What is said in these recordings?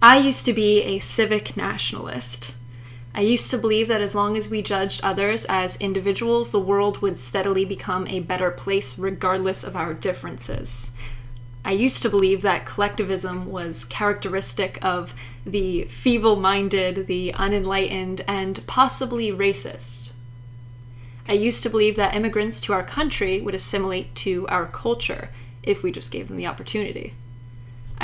I used to be a civic nationalist. I used to believe that as long as we judged others as individuals, the world would steadily become a better place regardless of our differences. I used to believe that collectivism was characteristic of the feeble-minded, the unenlightened, and possibly racist. I used to believe that immigrants to our country would assimilate to our culture if we just gave them the opportunity.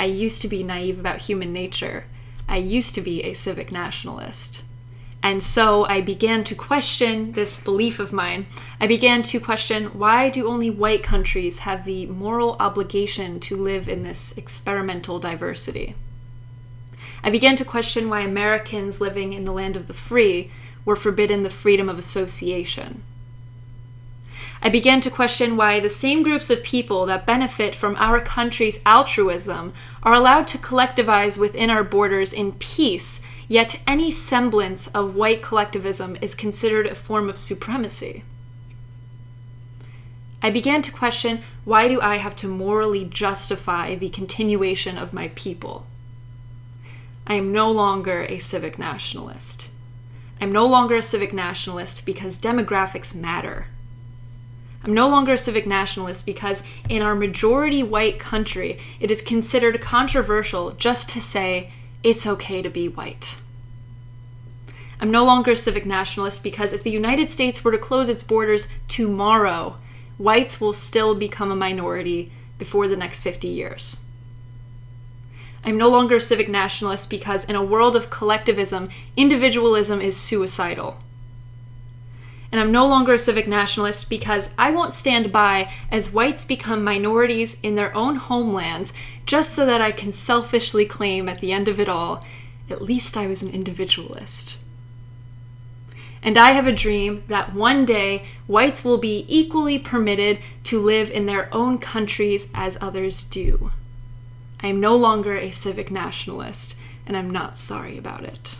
I used to be naive about human nature. I used to be a civic nationalist. And so I began to question this belief of mine. I began to question, why do only white countries have the moral obligation to live in this experimental diversity? I began to question why Americans living in the land of the free were forbidden the freedom of association. I began to question why the same groups of people that benefit from our country's altruism are allowed to collectivize within our borders in peace, yet any semblance of white collectivism is considered a form of supremacy. I began to question, why do I have to morally justify the continuation of my people? I am no longer a civic nationalist. I'm no longer a civic nationalist because demographics matter. I'm no longer a civic nationalist because in our majority white country, it is considered controversial just to say, it's okay to be white. I'm no longer a civic nationalist because if the United States were to close its borders tomorrow, whites will still become a minority before the next 50 years. I'm no longer a civic nationalist because in a world of collectivism, individualism is suicidal. And I'm no longer a civic nationalist because I won't stand by as whites become minorities in their own homelands just so that I can selfishly claim at the end of it all, at least I was an individualist. And I have a dream that one day whites will be equally permitted to live in their own countries as others do. I am no longer a civic nationalist, and I'm not sorry about it.